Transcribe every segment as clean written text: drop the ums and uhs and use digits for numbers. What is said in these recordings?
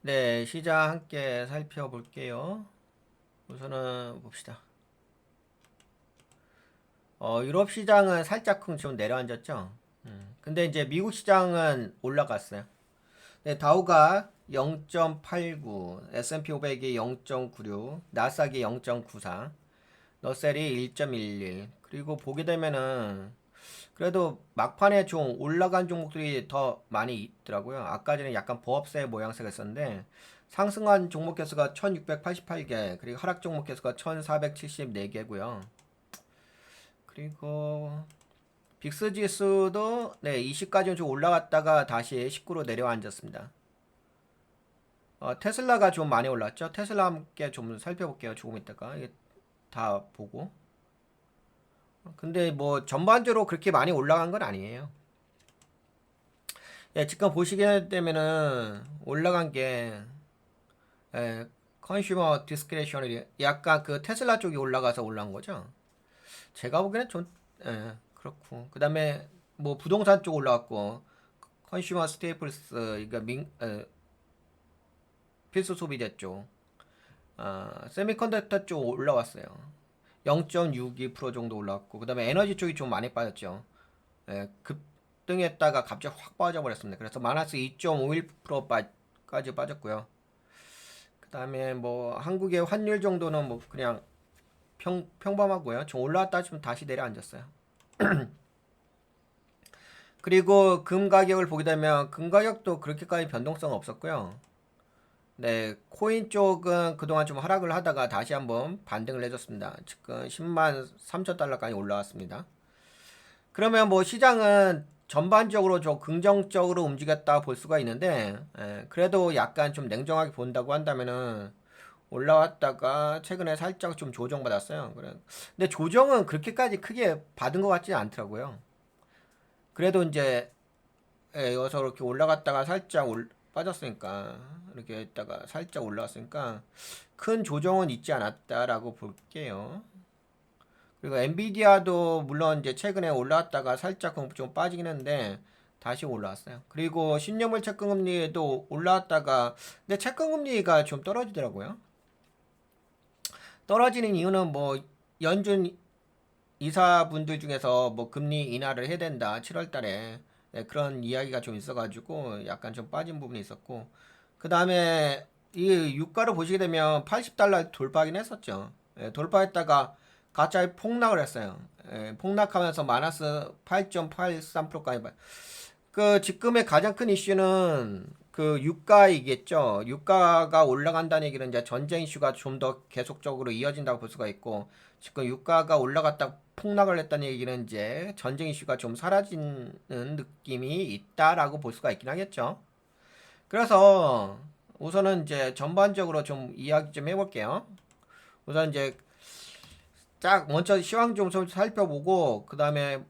네, 시장 함께 살펴볼게요. 우선은 봅시다. 유럽 시장은 살짝 좀 내려앉았죠. 근데 이제 미국 시장은 올라갔어요. 네, 다우가 0.89, S&P 500이 0.96, 나스닥이 0.94, 러셀이 1.11. 그리고 보게 되면은 그래도 막판에 좀 올라간 종목들이 더 많이 있더라고요. 아까 전에 약간 보합세 모양새가 있었는데 상승한 종목 개수가 1688개, 그리고 하락 종목 개수가 1474개고요. 그리고 빅스 지수도 네, 20까지는 좀 올라갔다가 다시 19로 내려앉았습니다. 테슬라가 좀 많이 올랐죠. 테슬라 함께 좀 살펴볼게요. 조금 있다가 이게 다 보고. 근데 뭐 전반적으로 그렇게 많이 올라간 건 아니에요. 예, 지금 보시게 되면은 올라간 게 컨슈머 디스크레셔널이 약간 그 테슬라 쪽이 올라가서 올라온 거죠. 제가 보기에는 좀 그렇고 그다음에 뭐 부동산 쪽 올라왔고 컨슈머 스테이플스 그러니까 필수 소비재 쪽 세미컨덕터 쪽 올라왔어요. 0.62% 정도 올라왔고 그다음에 에너지 쪽이 좀 많이 빠졌죠. 급등했다가 갑자기 확 빠져버렸습니다. 그래서 마이너스 2.51%까지 빠졌고요. 그다음에 뭐 한국의 환율 정도는 뭐 그냥 평범하고요. 좀 올라왔다 좀 다시 내려앉았어요. 그리고 금 가격을 보게 되면 금 가격도 그렇게까지 변동성 없었고요. 네, 코인 쪽은 그동안 좀 하락을 하다가 다시 한번 반등을 해줬습니다. 지금 10만 3천 달러까지 올라왔습니다. 그러면 뭐 시장은 전반적으로 좀 긍정적으로 움직였다 볼 수가 있는데, 그래도 약간 좀 냉정하게 본다고 한다면은 올라왔다가 최근에 살짝 좀 조정받았어요. 그래. 근데 조정은 그렇게까지 크게 받은 것 같지는 않더라고요. 그래도 이제 여기서 이렇게 올라갔다가 살짝 빠졌으니까 이렇게 했다가 살짝 올라왔으니까 큰 조정은 있지 않았다라고 볼게요. 그리고 엔비디아도 물론 이제 최근에 올라왔다가 살짝 좀 빠지긴 했는데 다시 올라왔어요. 그리고 신용물 채권금리도 올라왔다가 근데 채권금리가 좀 떨어지더라고요. 떨어지는 이유는 뭐 연준 이사분들 중에서 뭐 금리 인하를 해야 된다 7월 달에 네, 그런 이야기가 좀 있어가지고 약간 좀 빠진 부분이 있었고 그 다음에 이 유가를 보시게 되면 80달러 돌파하긴 했었죠. 돌파했다가 갑자기 폭락을 했어요. 폭락하면서 마이너스 8.83%까지 그 지금의 가장 큰 이슈는 그 유가이겠죠. 유가가 올라간다는 얘기는 이제 전쟁 이슈가 좀 더 계속적으로 이어진다고 볼 수가 있고 지금 유가가 올라갔다 폭락을 했다는 얘기는 이제 전쟁 이슈가 좀 사라지는 느낌이 있다라고 볼 수가 있긴 하겠죠. 그래서 우선은 이제 전반적으로 좀 이야기 좀 해볼게요. 우선 이제 딱 먼저 시황 좀 살펴보고 그 다음에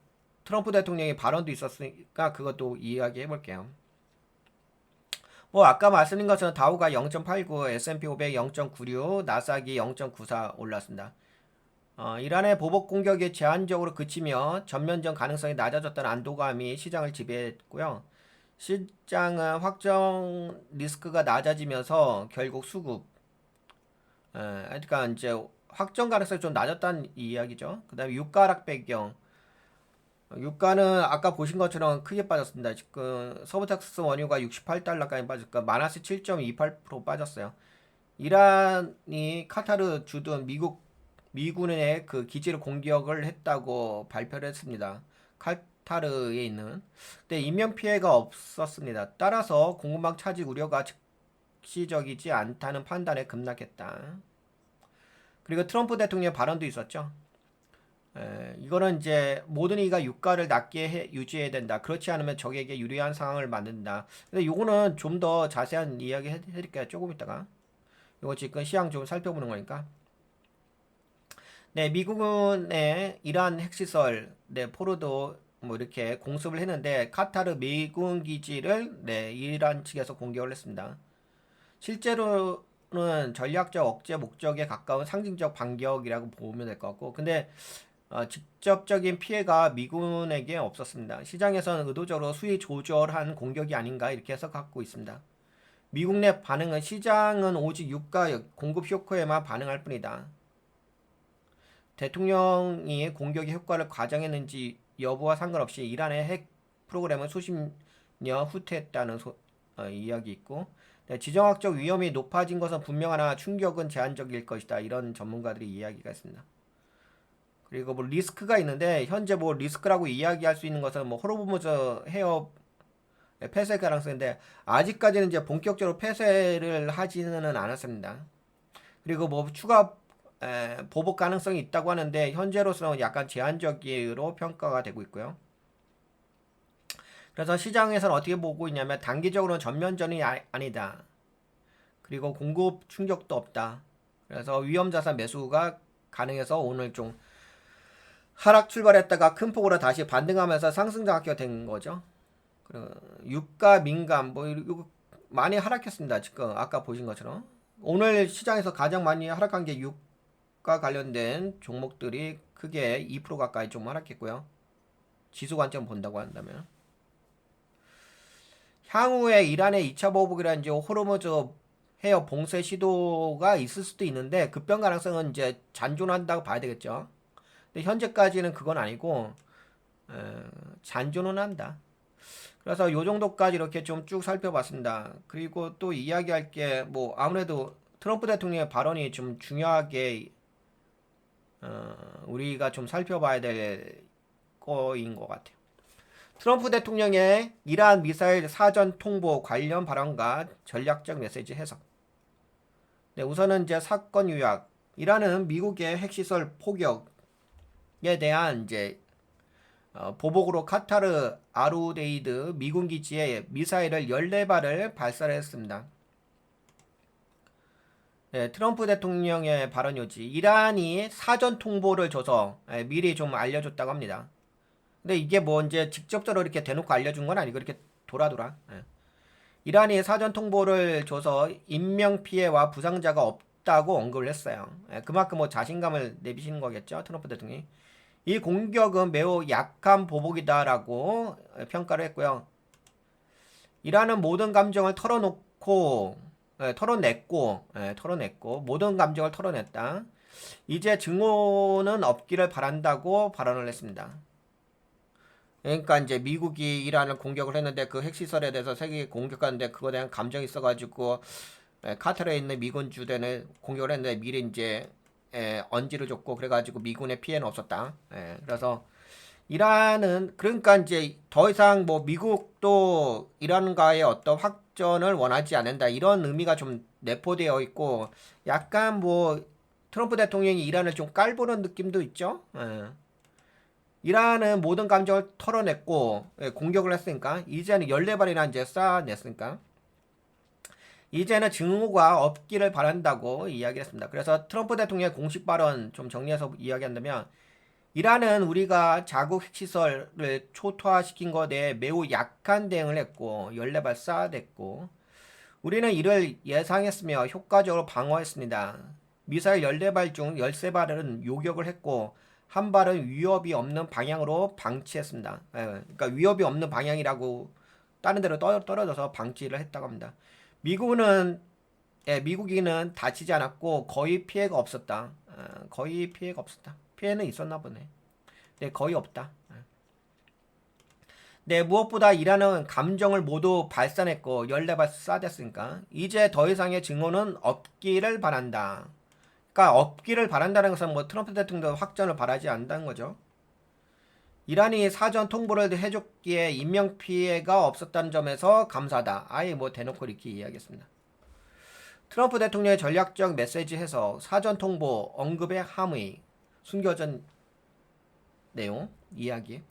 트럼프 대통령의 발언도 있었으니까 그것도 이야기 해볼게요. 뭐 아까 말씀드린 것처럼 다우가 0.89, S&P 500 0.96, 나스닥이 0.94 올랐습니다. 이란의 보복 공격이 제한적으로 그치며 전면전 가능성이 낮아졌다는 안도감이 시장을 지배했고요. 시장은 확정 리스크가 낮아지면서 결국 수급, 그러니까 이제 확정 가능성이 좀 낮았다는 이야기죠. 그 다음에 유가 하락 배경, 유가는 아까 보신 것처럼 크게 빠졌습니다. 지금 서부텍사스 원유가 68달러까지 빠졌고 마이너스 7.28% 빠졌어요. 이란이 카타르 주둔 미군의 그 기지를 공격을 했다고 발표를 했습니다. 카타르에 있는. 근데 인명 피해가 없었습니다. 따라서 공급망 차지 우려가 즉시적이지 않다는 판단에 급락했다. 그리고 트럼프 대통령 발언도 있었죠. 이거는 이제 모든 이가 유가를 낮게 유지해야 된다. 그렇지 않으면 적에게 유리한 상황을 만든다. 근데 요거는 좀 더 자세한 이야기 해드릴게요. 조금 있다가. 이거 지금 시황 좀 살펴보는 거니까. 네, 미국의 이란 핵시설, 네, 포로도 뭐 이렇게 공습을 했는데 카타르 미군 기지를 네, 이란 측에서 공격을 했습니다. 실제로는 전략적 억제 목적에 가까운 상징적 반격이라고 보면 될 것 같고, 근데 직접적인 피해가 미군에게 없었습니다. 시장에서는 의도적으로 수위 조절한 공격이 아닌가 이렇게 해석하고 있습니다. 미국 내 반응은 시장은 오직 유가 공급 쇼크에만 반응할 뿐이다. 대통령이 공격의 효과를 과장했는지 여부와 상관없이 이란의 핵 프로그램은 수십 년 후퇴했다는 이야기 있고, 네, 지정학적 위험이 높아진 것은 분명하나 충격은 제한적일 것이다. 이런 전문가들이 이야기가 있습니다. 그리고 뭐 리스크가 있는데 현재 뭐 리스크라고 이야기할 수 있는 것은 뭐 호르무즈 해협 폐쇄 가능성인데 아직까지는 이제 본격적으로 폐쇄를 하지는 않았습니다. 그리고 뭐 추가 보복 가능성이 있다고 하는데 현재로서는 약간 제한적으로 평가가 되고 있고요. 그래서 시장에서는 어떻게 보고 있냐면 단기적으로는 전면전이 아니다. 그리고 공급 충격도 없다. 그래서 위험자산 매수가 가능해서 오늘 좀 하락 출발했다가 큰 폭으로 다시 반등하면서 상승장악기가 된 거죠. 유가 민감 뭐 이거 많이 하락했습니다. 지금 아까 보신 것처럼 오늘 시장에서 가장 많이 하락한 게 유가 관련된 종목들이 크게 2% 가까이 좀 하락했고요. 지수 관점 본다고 한다면 향후에 이란의 2차 보복이라든지 호르무즈 해협 봉쇄 시도가 있을 수도 있는데 급변 가능성은 이제 잔존한다고 봐야 되겠죠. 근데 현재까지는 그건 아니고 잔존은 한다. 그래서 요 정도까지 이렇게 좀 쭉 살펴봤습니다. 그리고 또 이야기할 게 뭐 아무래도 트럼프 대통령의 발언이 좀 중요하게 우리가 좀 살펴봐야 될 거인 것 같아요. 트럼프 대통령의 이란 미사일 사전 통보 관련 발언과 전략적 메시지 해석. 네, 우선은 이제 사건 요약. 이란은 미국의 핵시설 포격에 대한 이제 보복으로 카타르 아루데이드 미군 기지에 미사일을 14발을 발사했습니다. 네, 트럼프 대통령의 발언 요지. 이란이 사전 통보를 줘서 미리 좀 알려줬다고 합니다. 근데 이게 뭐 이제 직접적으로 이렇게 대놓고 알려준 건 아니고 이렇게 돌아. 이란이 사전 통보를 줘서 인명 피해와 부상자가 없다고 언급을 했어요. 그만큼 뭐 자신감을 내비치는 거겠죠, 트럼프 대통령이. 이 공격은 매우 약한 보복이다라고 평가를 했고요. 이란은 모든 감정을 털어냈고 모든 감정을 털어냈다. 이제 증오는 없기를 바란다고 발언을 했습니다. 그러니까 이제 미국이 이란을 공격을 했는데 그 핵시설에 대해서 세계 공격하는데 그거에 대한 감정이 있어가지고 카타르에 있는 미군주대는 공격을 했는데 미리 이제 언지를 줬고 그래가지고 미군의 피해는 없었다. 그래서 이란은 그러니까 이제 더 이상 뭐 미국도 이란과의 어떤 확전을 원하지 않는다 이런 의미가 좀 내포되어 있고 약간 뭐 트럼프 대통령이 이란을 좀 깔보는 느낌도 있죠. 이란은 모든 감정을 털어냈고 공격을 했으니까 이제는 14발이나 이제 쌓아냈으니까 이제는 증오가 없기를 바란다고 이야기했습니다. 그래서 트럼프 대통령의 공식 발언 좀 정리해서 이야기한다면 이란은 우리가 자국 핵시설을 초토화시킨 것에 대해 매우 약한 대응을 했고 14발 쌓아댔고 우리는 이를 예상했으며 효과적으로 방어했습니다. 미사일 14발 중 13발은 요격을 했고 한 발은 위협이 없는 방향으로 방치했습니다. 그러니까 위협이 없는 방향이라고 다른 데로 떨어져서 방치를 했다고 합니다. 미국인은 다치지 않았고 거의 피해가 없었다. 거의 피해가 없었다. 피해는 있었나 보네. 네, 거의 없다. 네, 무엇보다 이란은 감정을 모두 발산했고 14발 쏴댔으니까 이제 더 이상의 증오는 없기를 바란다. 그러니까 없기를 바란다는 것은 뭐 트럼프 대통령도 확전을 바라지 않는다는 거죠. 이란이 사전 통보를 해줬기에 인명피해가 없었다는 점에서 감사하다. 아예 뭐 대놓고 이렇게 이야기했습니다. 트럼프 대통령의 전략적 메시지 해서 사전 통보 언급의 함의 숨겨진 내용 이야기.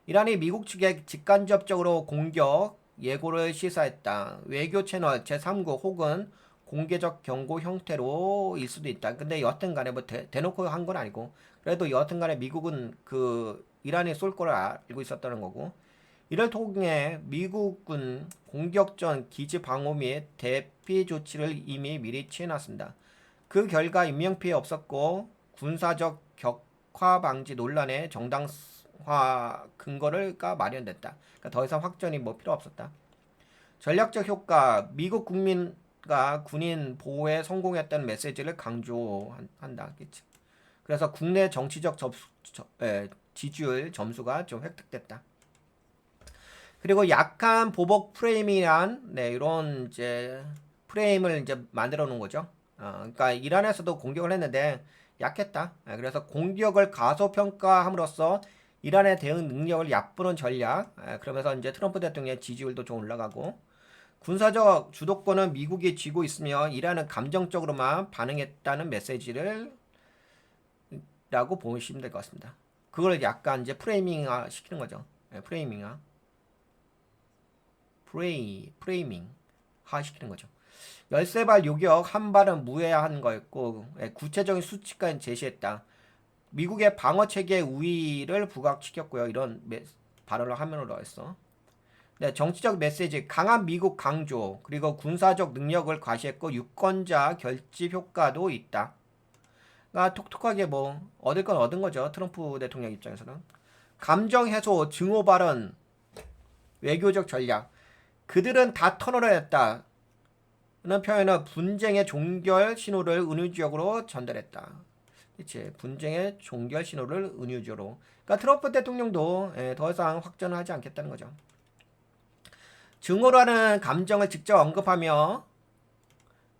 이란이 미국 측에 직간접적으로 공격 예고를 시사했다. 외교 채널 제3국 혹은 공개적 경고 형태로일 수도 있다. 근데 여튼간에 뭐 대놓고 한 건 아니고 그래도 여튼간에 미국은 그 이란이 쏠 거를 알고 있었다는 거고 이를 통해 미국은 공격 전 기지 방어 및 대피 조치를 이미 미리 취해놨습니다. 그 결과 인명피해 없었고 군사적 격화 방지 논란의 정당화 근거가 마련됐다. 그러니까 더 이상 확전이 뭐 필요 없었다. 전략적 효과, 미국 국민과 군인 보호에 성공했다는 메시지를 강조한다. 그치? 그래서 국내 정치적 지지율 점수가 좀 획득됐다. 그리고 약한 보복 프레임이란 이런 이제 프레임을 이제 만들어 놓은 거죠. 그러니까 이란에서도 공격을 했는데 약했다. 그래서 공격을 가소평가함으로써 이란의 대응 능력을 얕보는 전략. 그러면서 이제 트럼프 대통령의 지지율도 좀 올라가고 군사적 주도권은 미국이 쥐고 있으며 이란은 감정적으로만 반응했다는 메시지를 라고 보시면 될 것 같습니다. 그걸 약간 이제 프레이밍화 시키는 거죠. 프레이밍화. 프레이밍화 시키는 거죠. 13발 요격 한 발은 무해한 거였고 구체적인 수치까지 제시했다. 미국의 방어 체계 우위를 부각시켰고요. 이런 발언을 화면으로 했어. 네, 정치적 메시지 강한 미국 강조 그리고 군사적 능력을 과시했고 유권자 결집 효과도 있다. 그러니까 톡톡하게 뭐 얻을 건 얻은 거죠. 트럼프 대통령 입장에서는. 감정 해소 증오 발언 외교적 전략 그들은 다 터널했다. 는 표현은 분쟁의 종결 신호를 은유적으로 전달했다. 그치? 분쟁의 종결 신호를 은유적으로. 그러니까 트럼프 대통령도 더 이상 확전을 하지 않겠다는 거죠. 증오라는 감정을 직접 언급하며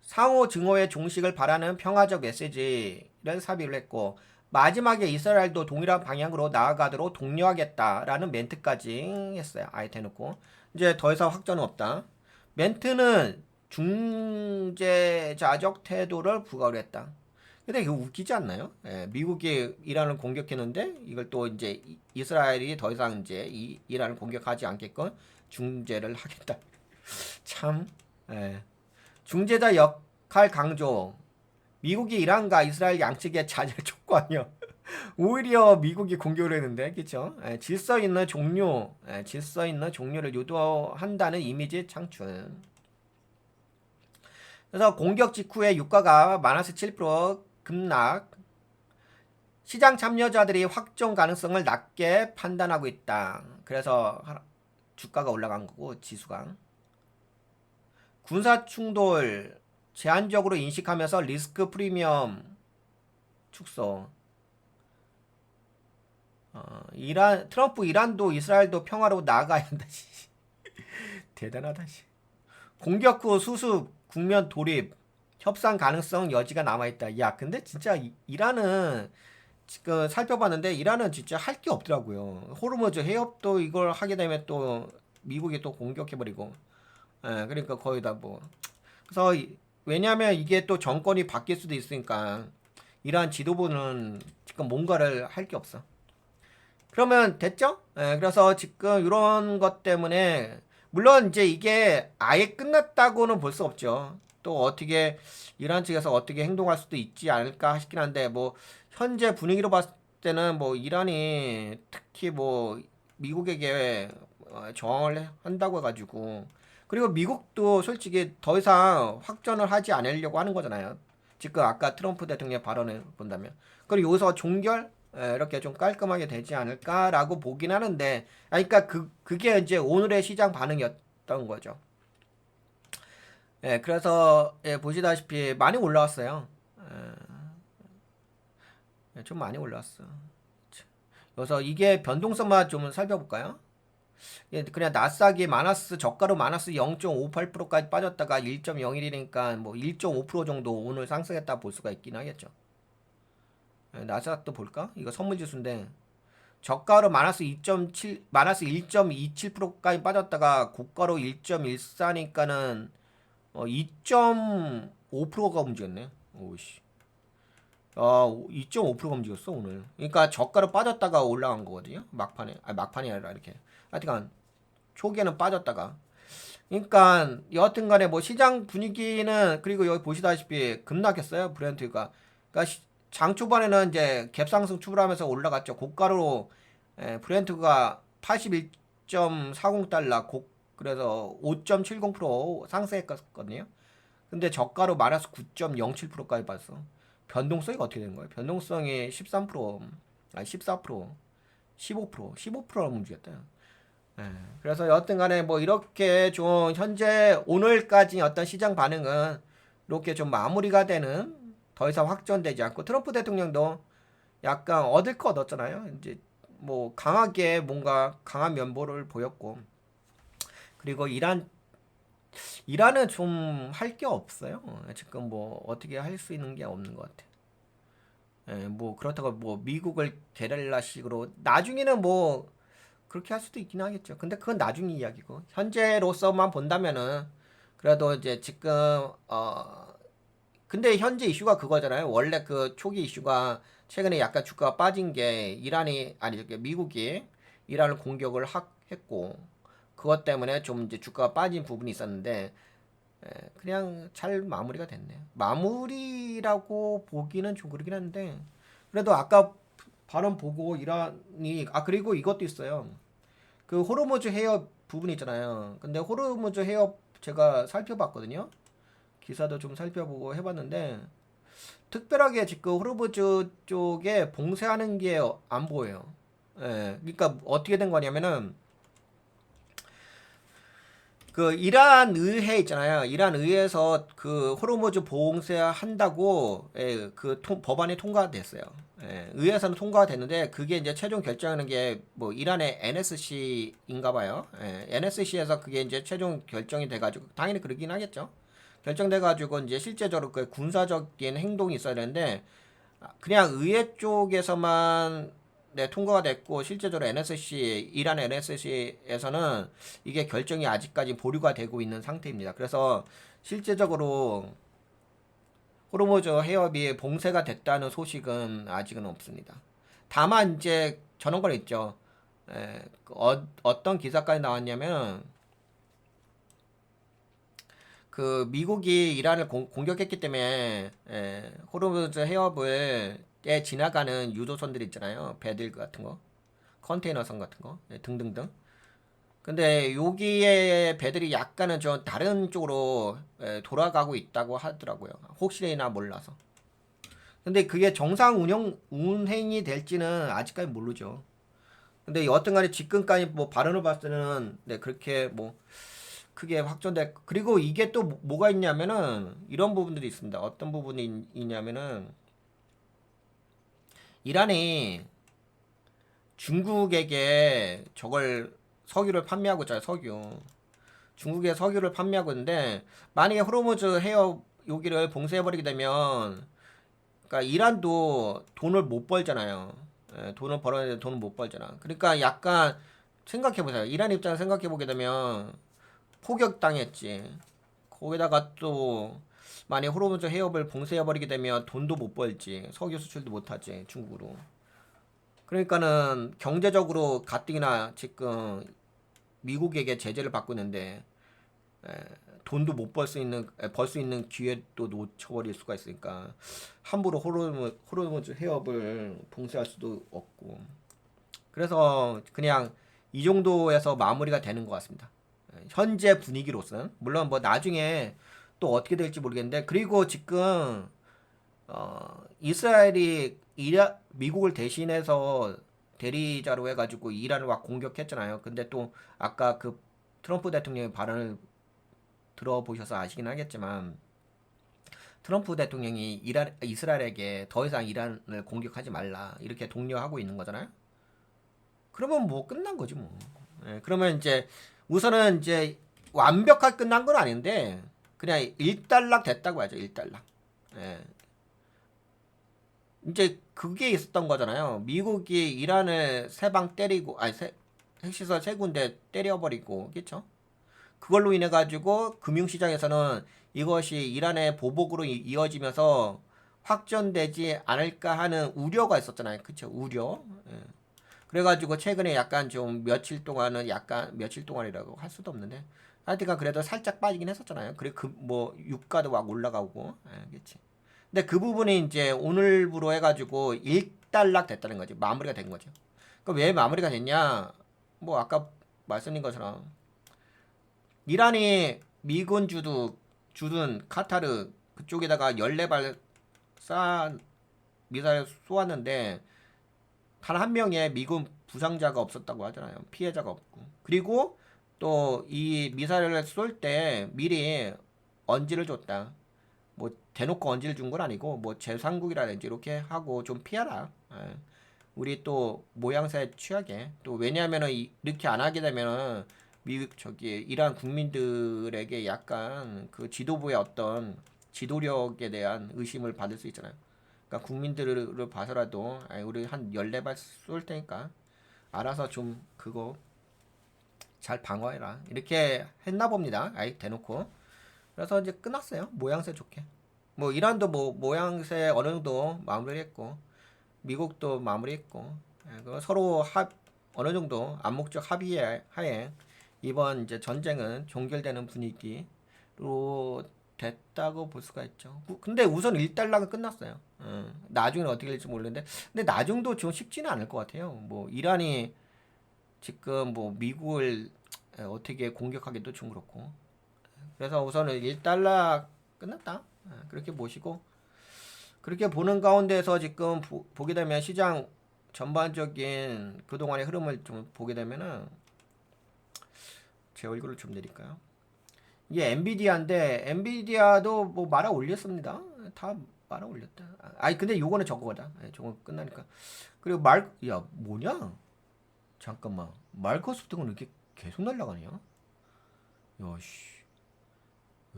상호 증오의 종식을 바라는 평화적 메시지를 삽입을 했고 마지막에 이스라엘도 동일한 방향으로 나아가도록 독려하겠다라는 멘트까지 했어요. 아예 대놓고. 이제 더 이상 확전은 없다. 멘트는 중재자적 태도를 부각을 했다. 근데 이거 웃기지 않나요? 미국이 이란을 공격했는데 이걸 또 이제 이스라엘이 더 이상 이제 이란을 공격하지 않게끔 중재를 하겠다. 참. 중재자 역할 강조. 미국이 이란과 이스라엘 양측의 자제를 촉구하며 오히려 미국이 공격을 했는데, 그렇죠? 질서 있는 종료를 유도한다는 이미지 창출. 그래서 공격 직후에 유가가 마이너스 7% 급락. 시장 참여자들이 확정 가능성을 낮게 판단하고 있다. 그래서 주가가 올라간 거고 지수가. 군사 충돌 제한적으로 인식하면서 리스크 프리미엄 축소. 트럼프 이란도 이스라엘도 평화로 나아가야 한다. 대단하다. 공격 후 수습 국면 돌입 협상 가능성 여지가 남아있다. 야 근데 진짜 이란은 지금 살펴봤는데 이란은 진짜 할 게 없더라고요. 호르무즈 해협도 이걸 하게 되면 또 미국이 또 공격해버리고 그러니까 거의 다 뭐 그래서 왜냐하면 이게 또 정권이 바뀔 수도 있으니까 이란 지도부는 지금 뭔가를 할 게 없어. 그러면 됐죠? 그래서 지금 이런 것 때문에 물론 이제 이게 아예 끝났다고는 볼 수 없죠. 또 어떻게 이란 측에서 어떻게 행동할 수도 있지 않을까 싶긴 한데 뭐 현재 분위기로 봤을 때는 뭐 이란이 특히 뭐 미국에게 저항을 한다고 해가지고 그리고 미국도 솔직히 더 이상 확전을 하지 않으려고 하는 거잖아요. 지금 아까 트럼프 대통령의 발언을 본다면 그리고 여기서 종결 이렇게 좀 깔끔하게 되지 않을까라고 보긴 하는데 그러니까 그게 이제 오늘의 시장 반응이었던 거죠. 그래서 보시다시피 많이 올라왔어요. 좀 많이 올라왔어. 그래서 이게 변동성만 좀 살펴볼까요? 그냥 나스닥이 저가로 마이너스 0.58%까지 빠졌다가 1.01이니까 뭐 1.5% 정도 오늘 상승했다 볼 수가 있긴 하겠죠. 나스닥도 볼까? 이거 선물지수인데 저가로 마이너스 1.27%까지 빠졌다가 고가로 1.14니까는 2.5%가 움직였네. 오씨. 2.5%가 움직였어 오늘. 그러니까 저가로 빠졌다가 올라간 거거든요. 막판이 아니라 이렇게. 하여튼간 초기에는 빠졌다가. 그러니까 여하튼간에 뭐 시장 분위기는 그리고 여기 보시다시피 급락했어요 브렌트가. 그러니까 장 초반에는 이제 갭상승 출발하면서 올라갔죠. 고가로 브렌트가 81.40달러 그래서 5.70% 상승했거든요. 근데 저가로 마이너스 9.07%까지 봤어. 변동성이 어떻게 되는 거예요? 변동성이 13%, 아니 14%, 15%를 움직였다. 예, 그래서 여튼 간에 뭐 이렇게 좀 현재 오늘까지 어떤 시장 반응은 이렇게 좀 마무리가 되는, 더 이상 확전되지 않고, 트럼프 대통령도 약간 얻을 거 얻었잖아요. 이제 뭐 강하게 뭔가 강한 면모를 보였고, 그리고 이란은 좀 할 게 없어요. 지금 뭐 어떻게 할 수 있는 게 없는 것 같아. 예, 뭐 그렇다고 뭐 미국을 게릴라식으로 나중에는 뭐 그렇게 할 수도 있긴 하겠죠. 근데 그건 나중 이야기고, 현재로서만 본다면은 그래도 이제 지금 근데 현재 이슈가 그거잖아요. 원래 그 초기 이슈가 최근에 약간 주가가 빠진 게 이란이, 아니 저기 미국이 이란을 공격을 했고, 그것 때문에 좀 이제 주가가 빠진 부분이 있었는데, 그냥 잘 마무리가 됐네요. 마무리라고 보기는 좀 그러긴 한데, 그래도 아까 발언 보고 이란이, 그리고 이것도 있어요. 그 호르무즈 해협 부분 있잖아요. 근데 호르무즈 해협 제가 살펴봤거든요. 기사도 좀 살펴보고 해봤는데, 특별하게 지금 호르무즈 쪽에 봉쇄하는 게 안 보여요. 예, 그러니까 어떻게 된 거냐면은, 그 이란 의회 있잖아요. 이란 의회에서 그 호르무즈 봉쇄한다고, 법안이 통과됐어요. 예, 의회에서는 통과가 됐는데, 그게 이제 최종 결정하는 게 뭐 이란의 NSC인가 봐요. NSC에서 그게 이제 최종 결정이 돼가지고, 당연히 그러긴 하겠죠. 결정돼가지고 이제 실제적으로 그 군사적인 행동이 있어야 되는데, 그냥 의회 쪽에서만 네, 통과가 됐고, 실제적으로 NSC, 이란 NSC에서는 이게 결정이 아직까지 보류가 되고 있는 상태입니다. 그래서 실제적으로 호르무즈 해협이 봉쇄가 됐다는 소식은 아직은 없습니다. 다만 이제 저런 건 있죠. 어떤 기사까지 나왔냐면, 그 미국이 이란을 공격했기 때문에 호르무즈 해협을 에 지나가는 유도선들 있잖아요. 배들 같은 거, 컨테이너선 같은 거, 등등등. 근데 여기에 배들이 약간은 좀 다른 쪽으로 돌아가고 있다고 하더라고요. 혹시나 몰라서. 근데 그게 정상 운행이 될지는 아직까지 모르죠. 근데 여튼간에 지금까지 뭐 발언을 봤을 때는 네, 그렇게 뭐 크게 확전될. 그리고 이게 또 뭐가 있냐면은 이런 부분들이 있습니다. 어떤 부분이 있냐면은, 이란이 중국에게 저걸 석유를 판매하고 있잖아요. 석유. 중국에 석유를 판매하고 있는데, 만약에 호르무즈 해협 여기를 봉쇄해버리게 되면, 그러니까 이란도 돈을 못 벌잖아요. 돈을 벌어야 되는데 돈을 못 벌잖아. 그러니까 약간 생각해보세요. 이란 입장을 생각해보게 되면 포격당했지. 거기다가 또 만약 호르무즈 해협을 봉쇄해버리게 되면 돈도 못 벌지. 석유 수출도 못하지, 중국으로. 그러니까는 경제적으로 가뜩이나 지금 미국에게 제재를 받고 있는데, 돈도 못 벌 수 있는 기회도 놓쳐버릴 수가 있으니까 함부로 호르무즈 해협을 봉쇄할 수도 없고, 그래서 그냥 이 정도에서 마무리가 되는 것 같습니다. 현재 분위기로서는. 물론 뭐 나중에 또 어떻게 될지 모르겠는데, 그리고 지금 이스라엘이 미국을 대신해서 대리자로 해가지고 이란을 막 공격했잖아요. 근데 또 아까 그 트럼프 대통령의 발언을 들어보셔서 아시긴 하겠지만, 트럼프 대통령이 이스라엘에게 더 이상 이란을 공격하지 말라 이렇게 독려하고 있는 거잖아요. 그러면 뭐 끝난 거지 뭐. 그러면 이제 우선은 이제 완벽하게 끝난 건 아닌데, 그냥 일단락 됐다고 하죠. 일단락. 예. 이제 그게 있었던 거잖아요. 미국이 이란을 세 방 때리고, 핵시설 세 군데 때려버리고, 그렇죠? 그걸로 인해 가지고 금융시장에서는 이것이 이란의 보복으로 이어지면서 확전되지 않을까 하는 우려가 있었잖아요. 그쵸? 우려. 예. 그래가지고 최근에 약간 좀 며칠 동안은, 약간 며칠 동안이라고 할 수도 없는데, 하여튼간 그래도 살짝 빠지긴 했었잖아요. 그래 그 뭐 유가도 막 올라가고, 그치. 근데 그 부분이 이제 오늘부로 해가지고 일단락 됐다는 거지. 마무리가 된 거죠. 왜 마무리가 됐냐? 뭐 아까 말씀드린 것처럼 이란이 미군 주둔 카타르 그쪽에다가 14발 쌓 미사일 쏘았는데 단 한 명의 미군 부상자가 없었다고 하잖아요. 피해자가 없고. 그리고 또 이 미사일을 쏠 때 미리 언지를 줬다. 뭐 대놓고 언지를 준 건 아니고 뭐 제3국이라든지 이렇게 하고 좀 피하라. 예. 우리 또 모양새 취하게 또 왜냐하면은 이렇게 안 하게 되면은 미국 저기 이란 국민들에게 약간 그 지도부의 어떤 지도력에 대한 의심을 받을 수 있잖아요. 그러니까 국민들을 봐서라도 아이, 우리 한 14발 쏠 테니까 알아서 좀 그거 잘 방어해라 이렇게 했나 봅니다. 아이 대놓고. 그래서 이제 끝났어요. 모양새 좋게. 뭐 이란도 뭐 모양새 어느 정도 마무리했고 미국도 마무리했고 서로 어느 정도 암묵적 합의 하에 이번 이제 전쟁은 종결되는 분위기로 됐다고 볼 수가 있죠. 근데 우선 1달러가 끝났어요. 나중에는 어떻게 될지 모르는데 근데 나중도 좀 쉽지는 않을 것 같아요. 뭐 이란이 지금 뭐 미국을 어떻게 공격하기도 좀 그렇고 그래서 우선은 1달러 끝났다. 그렇게 보시고 그렇게 보는 가운데서 지금 보게 되면 시장 전반적인 그동안의 흐름을 좀 보게 되면은 제 얼굴을 좀 내릴까요? 이게 엔비디아인데 엔비디아도 뭐 말아 올렸습니다. 다 말아 올렸다. 아니 근데 요거는 저거다. 저거 끝나니까. 그리고 야 뭐냐? 잠깐만 마이크로소프트가 이렇게 계속 날라가냐? 야씨,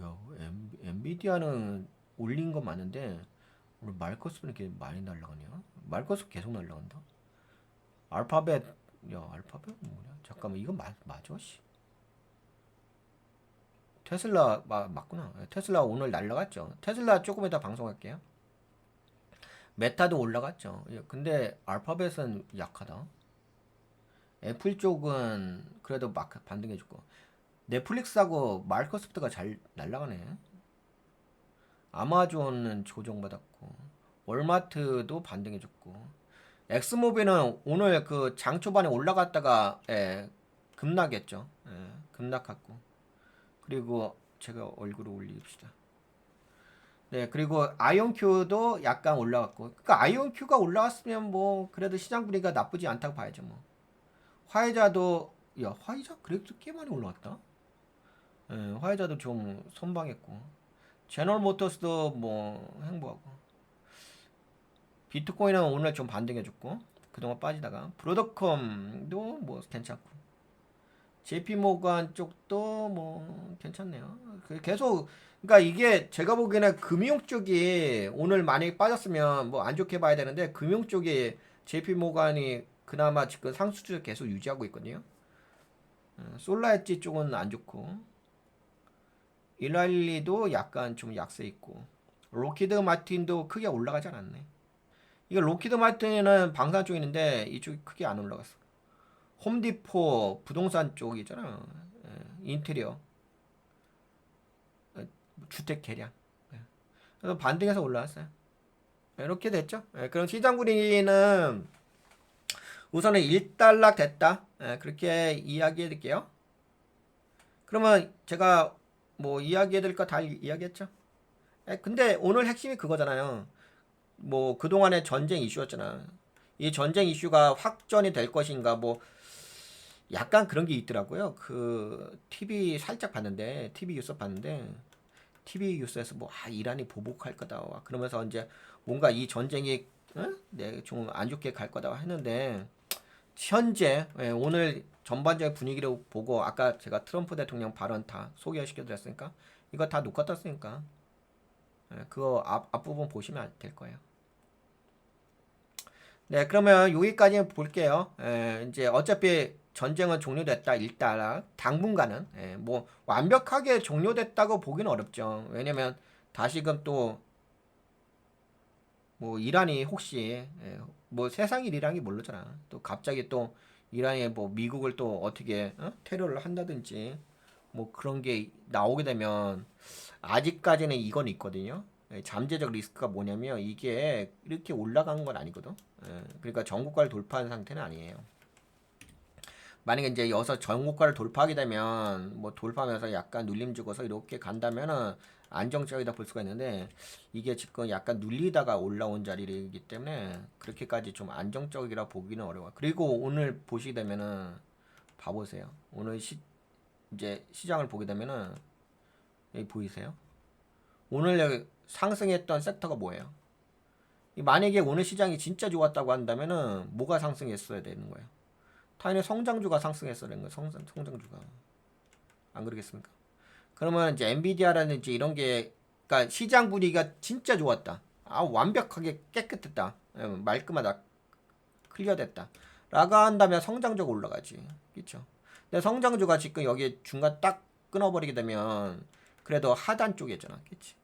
야 엔비디아는 올린 거 많은데 오늘 마이크로소프트는 이렇게 많이 날라가냐? 마이크로소프트 계속 날라간다. 알파벳, 야 알파벳 뭐냐? 잠깐만 이거 맞아? 씨. 테슬라 맞구나. 테슬라 오늘 날라갔죠. 테슬라 조금 이따 방송할게요. 메타도 올라갔죠. 근데 알파벳은 약하다. 애플 쪽은 그래도 막 반등해주고 넷플릭스하고 마이크로소프트가 잘 날라가네. 아마존은 조정받았고 월마트도 반등해줬고 엑스모빌은 오늘 그 장 초반에 올라갔다가 급락했죠. 급락했고 그리고 제가 얼굴을 올립시다. 네, 그리고 아이온큐도 약간 올라갔고 그러니까 아이온큐가 올라갔으면 뭐 그래도 시장 분위기가 나쁘지 않다고 봐야죠. 뭐 화이자도 야 화이자 그래도 꽤 많이 올라왔다. 화이자도 좀 선방했고 제너럴 모터스도 뭐 행보하고 비트코인은 오늘 좀 반등해줬고 그동안 빠지다가 브로드컴도 뭐 괜찮고 JP모간 쪽도 뭐 괜찮네요. 계속 그러니까 이게 제가 보기에는 금융 쪽이 오늘 많이 빠졌으면 뭐 안 좋게 봐야 되는데 금융 쪽이 JP모간이 그나마 지금 상승 추세 계속 유지하고 있거든요. 솔라엣지 쪽은 안 좋고 일랄리도 약간 좀 약세 있고 로키드 마틴도 크게 올라가지 않았네. 이거 로키드 마틴은 방산 쪽에 있는데 이쪽이 크게 안 올라갔어. 홈디포 부동산 쪽이잖아. 인테리어 주택 개량. 그래서 반등해서 올라왔어요. 이렇게 됐죠. 그럼 시장 분위기는 우선은 1달러 됐다. 그렇게 이야기해 드릴게요. 그러면 제가 뭐 이야기해 드릴 거 다 이야기했죠. 근데 오늘 핵심이 그거잖아요. 뭐 그동안의 전쟁 이슈였잖아. 이 전쟁 이슈가 확전이 될 것인가 뭐 약간 그런 게 있더라고요. 그 TV 살짝 봤는데 TV 뉴스 봤는데 TV 뉴스에서 뭐 이란이 보복할 거다 그러면서 이제 뭔가 이 전쟁이 네, 좀 안 좋게 갈 거다 했는데 현재 오늘 전반적인 분위기를 보고 아까 제가 트럼프 대통령 발언 다 소개시켜 드렸으니까 이거 다 녹화 떴으니까 그거 앞부분 보시면 될 거예요. 네, 그러면 여기까지 볼게요. 이제 어차피 전쟁은 종료됐다. 일단 당분간은 뭐 완벽하게 종료됐다고 보기는 어렵죠. 왜냐면 다시금 또 뭐 이란이 혹시 뭐 세상 일이란 게 모르잖아. 또 갑자기 또 이란이 뭐 미국을 또 어떻게 테러를 한다든지 뭐 그런 게 나오게 되면 아직까지는 이건 있거든요. 잠재적 리스크가 뭐냐면 이게 이렇게 올라간 건 아니거든. 그러니까 전국가를 돌파한 상태는 아니에요. 만약에 이제 여기서 전국가를 돌파하게 되면 뭐 돌파하면서 약간 눌림 주고서 이렇게 간다면은 안정적이다 볼 수가 있는데 이게 지금 약간 눌리다가 올라온 자리이기 때문에 그렇게까지 좀 안정적이라 보기는 어려워요. 그리고 오늘 보시게 되면은 봐보세요. 오늘 이제 시장을 보게 되면은 여기 보이세요? 오늘 상승했던 섹터가 뭐예요? 만약에 오늘 시장이 진짜 좋았다고 한다면은 뭐가 상승했어야 되는 거예요? 당연히 성장주가 상승했어야 되는 거예요. 성장주가. 안 그러겠습니까? 그러면 이제 엔비디아라든지 이런 게 그러니까 시장 분위기가 진짜 좋았다. 아 완벽하게 깨끗했다. 말끔하다. 클리어됐다. 라고 한다면 성장주가 올라가지. 그렇죠? 근데 성장주가 지금 여기 중간 딱 끊어버리게 되면 그래도 하단 쪽이잖아. 그치?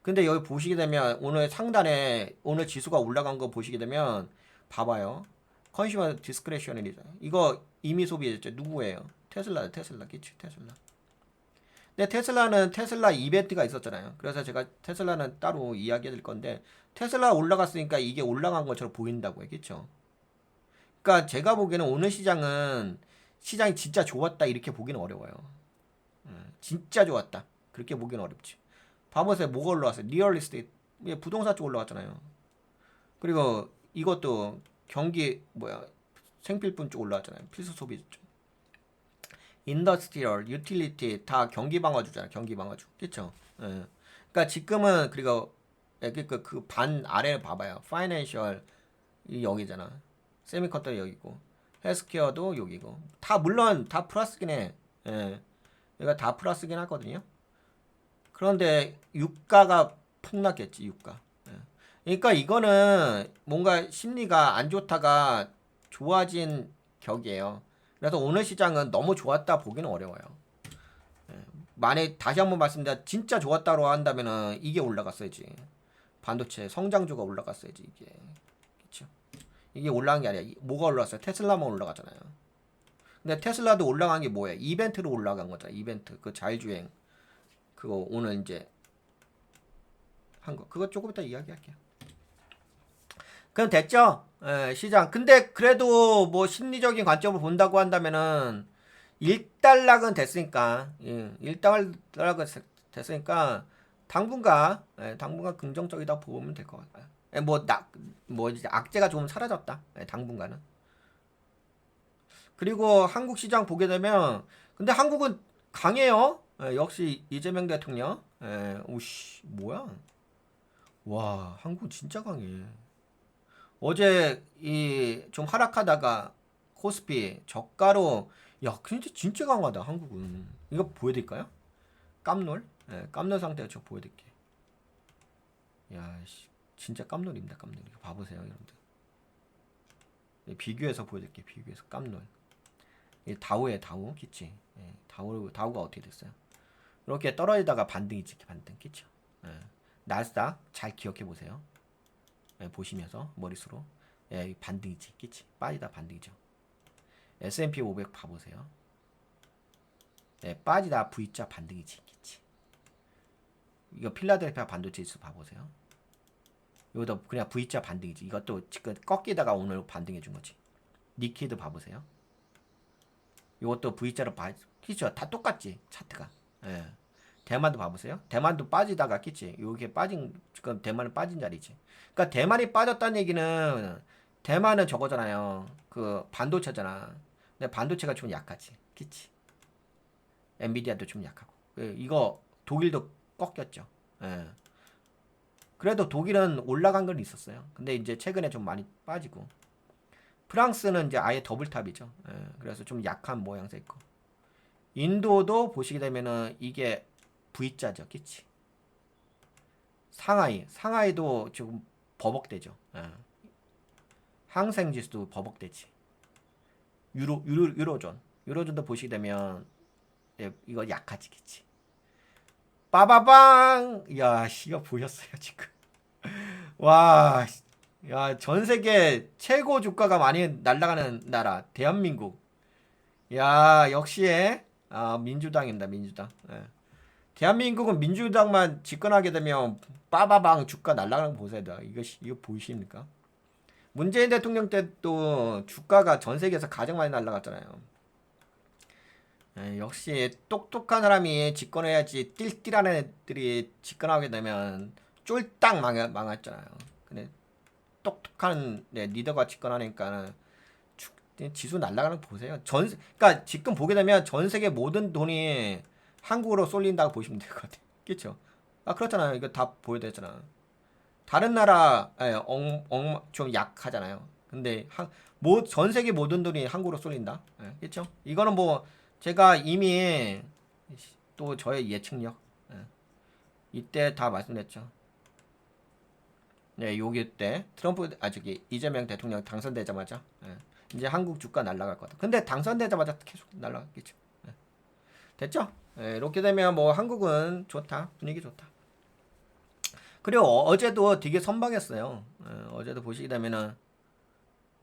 근데 여기 보시게 되면 오늘 상단에 오늘 지수가 올라간 거 보시게 되면 봐봐요. 컨슈머 디스크레셔널이죠. 이거 이미 소비했죠. 누구예요? 테슬라. 그치? 테슬라. 근데 테슬라는 테슬라 이벤트가 있었잖아요. 그래서 제가 테슬라는 따로 이야기해 드릴 건데 테슬라 올라갔으니까 이게 올라간 것처럼 보인다고요. 그쵸? 그러니까 제가 보기에는 오늘 시장이 진짜 좋았다 이렇게 보기는 어려워요. 진짜 좋았다. 그렇게 보기는 어렵지. 봐보세요. 뭐가 올라왔어요? 리얼리스테이트. 부동산 쪽 올라왔잖아요. 그리고 이것도 경기 생필품 쪽 올라왔잖아요. 필수 소비 쪽. 인더스트리얼, 유틸리티 다 경기 방어주잖아요. 경기 방어주. 그렇죠? 예. 그러니까 지금은 그리고 그 반 아래를 봐봐요. 파이낸셜 이 여기잖아. 세미컨덕터 여기고 헬스케어도 여기고 다 물론 다 플러스긴 해. 예. 얘가 다 플러스긴 하거든요. 그런데 유가가 폭락했지 유가. 예. 그러니까 이거는 뭔가 심리가 안 좋다가 좋아진 격이에요. 그래서 오늘 시장은 너무 좋았다 보기는 어려워요. 예. 만약 다시 한번 말씀드려 진짜 좋았다고 한다면은 이게 올라갔어야지. 반도체 성장주가 올라갔어야지 이게. 그렇죠? 이게 올라간 게 아니야. 뭐가 올라갔어요? 테슬라만 올라가잖아요. 근데 테슬라도 올라간 게 뭐예요? 이벤트로 올라간 거잖아. 이벤트. 그 자율주행. 그거 오늘 이제 한 거. 그거 조금 이따 이야기할게요. 그럼 됐죠? 예, 시장. 근데 그래도 뭐 심리적인 관점을 본다고 한다면은 일단락은 됐으니까, 예, 일단락은 됐으니까 당분간 긍정적이다 보면 될 것 같아요. 예, 이제 악재가 좀 사라졌다. 예, 당분간은. 그리고 한국 시장 보게 되면 근데 한국은 강해요. 예, 역시 이재명 대통령. 예, 오씨 뭐야? 와 한국 진짜 강해. 어제 이 좀 하락하다가 코스피 저가로 야 근데 진짜 강하다 한국은. 이거 보여드릴까요? 깜놀. 예, 깜놀 상태가 저 보여드릴게. 야 씨, 진짜 깜놀입니다 깜놀. 이거 봐보세요 여러분들. 비교해서 보여드릴게. 비교해서 깜놀. 이 다우에 다우 그치? 예, 다우가 어떻게 됐어요? 이렇게 떨어지다가 반등이지 반등 그쵸? 예, 나스닥 잘 기억해 보세요. 예, 보시면서 머릿수로 예, 반등이지 그치? 빠지다 반등이죠. S&P 500 봐보세요. 예, 빠지다 V자 반등이지 그치? 이거 필라델피아 반도체 지수 봐보세요. 이것도 그냥 V자 반등이지. 이것도 지금 꺾이다가 오늘 반등해 준 거지. 니키드 봐보세요. 이것도 V자로 그쵸? 다 똑같지 차트가. 예. 대만도 봐보세요. 대만도 빠지다가 끼치. 이게 지금 대만은 빠진 자리지. 그러니까 대만이 빠졌다는 얘기는 대만은 저거잖아요. 그 반도체잖아. 근데 반도체가 좀 약하지. 끼치. 엔비디아도 좀 약하고. 이거 독일도 꺾였죠. 예. 그래도 독일은 올라간 건 있었어요. 근데 이제 최근에 좀 많이 빠지고. 프랑스는 이제 아예 더블탑이죠. 예. 그래서 좀 약한 모양새 있고. 인도도 보시게 되면은 이게 V자죠. 그치? 상하이도 지금 버벅대죠. 예. 항생지수도 버벅대지. 유로존도 보시게 되면 예, 이거 약하지. 그치? 빠바방! 야, 이거 보셨어요, 지금? 와, 야, 전 세계 최고 주가가 많이 날아가는 나라, 대한민국. 야, 역시, 민주당입니다, 민주당. 예. 대한민국은 민주당만 집권하게 되면 빠바방 주가 날아가는 거 보세요. 이거 보이십니까? 문재인 대통령 때도 주가가 전 세계에서 가장 많이 날아갔잖아요. 역시 똑똑한 사람이 집권해야지 띨띨한 애들이 집권하게 되면 쫄딱 망했잖아요. 근데 똑똑한 리더가 집권하니까 지수 날아가는 거 보세요. 그러니까 지금 보게 되면 전 세계 모든 돈이 한국으로 쏠린다고 보시면 될 것 같아요. 그렇죠? 아 그렇잖아요. 이거 다 보여드렸잖아. 다른 나라 좀 약하잖아요. 근데 전 세계 모든 돈이 한국으로 쏠린다. 그렇죠? 이거는 뭐 제가 이미 또 저의 예측력 이때 다 말씀드렸죠. 네, 요기 때 트럼프 저기 이재명 대통령 당선되자마자 이제 한국 주가 날아갈 거다. 근데 당선되자마자 계속 날아갔겠죠. 됐죠? 이렇게 되면 뭐 한국은 좋다. 분위기 좋다. 그리고 어제도 되게 선방했어요. 어제도 보시게 되면은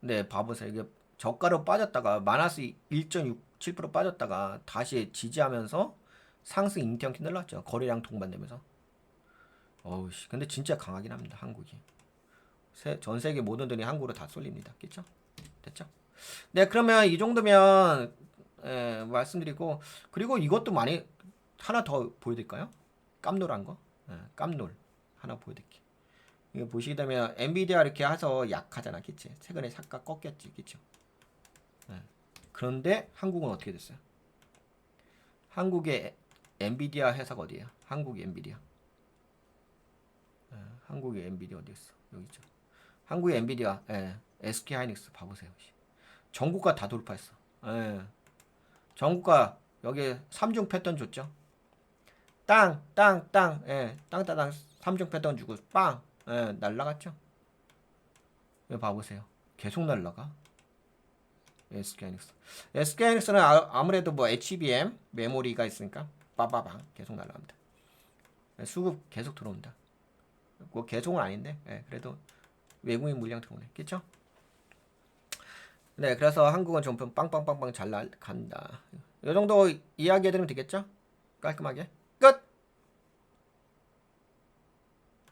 네, 봐보세요. 이게 저가로 빠졌다가 마이너스 1.67% 빠졌다가 다시 지지하면서 상승 인기형키 늘었죠. 거래량 동반되면서. 어우씨, 근데 진짜 강하긴 합니다. 한국이. 전 세계 모든 돈이 한국으로 다 쏠립니다. 그쵸? 됐죠? 네, 그러면 이 정도면 말씀드리고 그리고 이것도 많이 하나 더 보여드릴까요? 깜놀한 거. 깜놀 하나 보여드릴게요. 이거 보시게 되면 엔비디아 이렇게 해서 약하잖아, 그치? 최근에 잠깐 꺾였지, 그쵸? 그런데 한국은 어떻게 됐어요? 한국의 엔비디아 회사가 어디예요? 한국의 엔비디아. 한국의 엔비디아 어디 있어? 여기 있죠. 한국의 엔비디아, SK 하이닉스 봐보세요. 전국가 다 돌파했어. 전국가 여기 3중 패턴 줬죠. 땅땅땅 3중 패턴 주고 빵, 날라갔죠. 여기 봐보세요. 계속 날라가. SK하이닉스. SK하이닉스는 아무래도 뭐 HBM 메모리가 있으니까 빠바방 계속 날라갑니다. 수급 계속 들어온다. 뭐 계속은 아닌데, 그래도 외국인 물량 들어오네. 그쵸? 네, 그래서 한국은 좀 빵빵빵빵 잘 간다. 이 정도 이야기 해드리면 되겠죠? 깔끔하게.